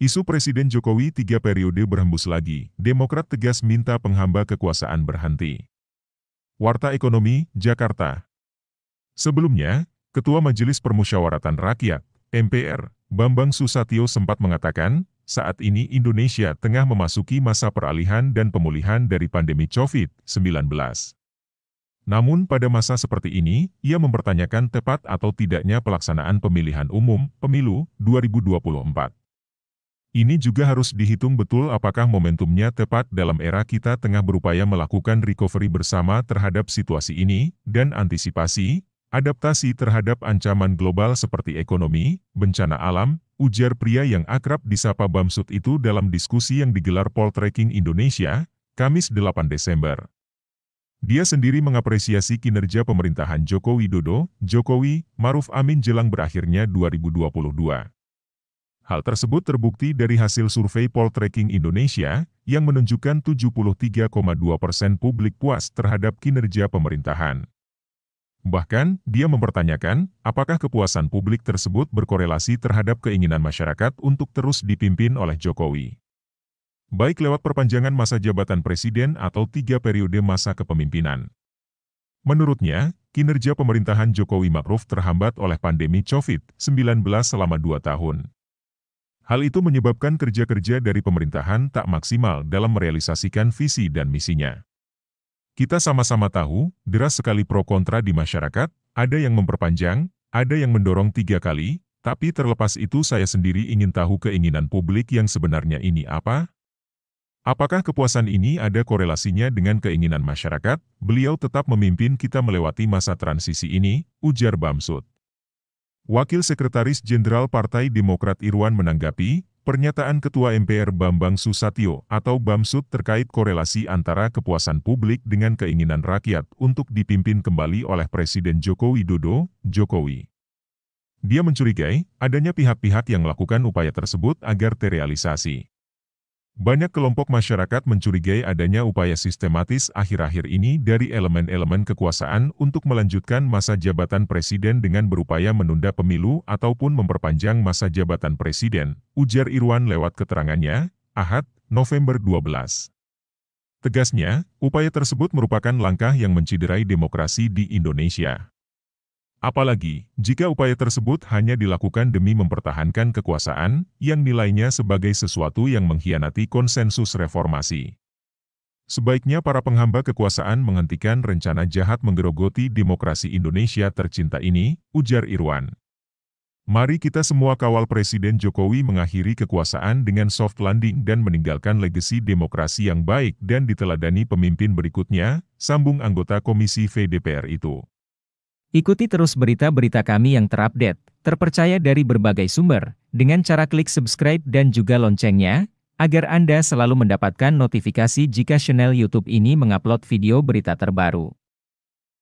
Isu Presiden Jokowi 3 periode berhembus lagi, Demokrat tegas minta penghamba kekuasaan berhenti. Warta Ekonomi, Jakarta. Sebelumnya, Ketua Majelis Permusyawaratan Rakyat, MPR, Bambang Susatyo sempat mengatakan, saat ini Indonesia tengah memasuki masa peralihan dan pemulihan dari pandemi COVID-19. Namun pada masa seperti ini, ia mempertanyakan tepat atau tidaknya pelaksanaan pemilihan umum, pemilu, 2024. Ini juga harus dihitung betul apakah momentumnya tepat dalam era kita tengah berupaya melakukan recovery bersama terhadap situasi ini, dan antisipasi, adaptasi terhadap ancaman global seperti ekonomi, bencana alam, ujar pria yang akrab disapa Bamsud itu dalam diskusi yang digelar Poltreking Indonesia, Kamis 8 Desember. Dia sendiri mengapresiasi kinerja pemerintahan Joko Widodo, Jokowi, Maruf Amin jelang berakhirnya 2022. Hal tersebut terbukti dari hasil survei Poltreking Indonesia, yang menunjukkan 73,2% publik puas terhadap kinerja pemerintahan. Bahkan, dia mempertanyakan, apakah kepuasan publik tersebut berkorelasi terhadap keinginan masyarakat untuk terus dipimpin oleh Jokowi. Baik lewat perpanjangan masa jabatan presiden atau 3 periode masa kepemimpinan. Menurutnya, kinerja pemerintahan Jokowi Ma'ruf terhambat oleh pandemi COVID-19 selama 2 tahun. Hal itu menyebabkan kerja-kerja dari pemerintahan tak maksimal dalam merealisasikan visi dan misinya. Kita sama-sama tahu, deras sekali pro kontra di masyarakat, ada yang memperpanjang, ada yang mendorong 3 kali, tapi terlepas itu saya sendiri ingin tahu keinginan publik yang sebenarnya ini apa? Apakah kepuasan ini ada korelasinya dengan keinginan masyarakat? Beliau tetap memimpin kita melewati masa transisi ini, ujar Bamsud. Wakil Sekretaris Jenderal Partai Demokrat Irwan menanggapi, pernyataan Ketua MPR Bambang Susatyo atau Bamsud terkait korelasi antara kepuasan publik dengan keinginan rakyat untuk dipimpin kembali oleh Presiden Joko Widodo, Jokowi. Dia mencurigai, adanya pihak-pihak yang melakukan upaya tersebut agar terrealisasi. Banyak kelompok masyarakat mencurigai adanya upaya sistematis akhir-akhir ini dari elemen-elemen kekuasaan untuk melanjutkan masa jabatan presiden dengan berupaya menunda pemilu ataupun memperpanjang masa jabatan presiden, ujar Irwan lewat keterangannya, Ahad, November 12. Tegasnya, upaya tersebut merupakan langkah yang menciderai demokrasi di Indonesia. Apalagi, jika upaya tersebut hanya dilakukan demi mempertahankan kekuasaan, yang nilainya sebagai sesuatu yang mengkhianati konsensus reformasi. Sebaiknya para penghamba kekuasaan menghentikan rencana jahat menggerogoti demokrasi Indonesia tercinta ini, ujar Irwan. Mari kita semua kawal Presiden Jokowi mengakhiri kekuasaan dengan soft landing dan meninggalkan legasi demokrasi yang baik dan diteladani pemimpin berikutnya, sambung anggota Komisi V DPR itu. Ikuti terus berita-berita kami yang terupdate, terpercaya dari berbagai sumber, dengan cara klik subscribe dan juga loncengnya, agar Anda selalu mendapatkan notifikasi jika channel YouTube ini mengupload video berita terbaru.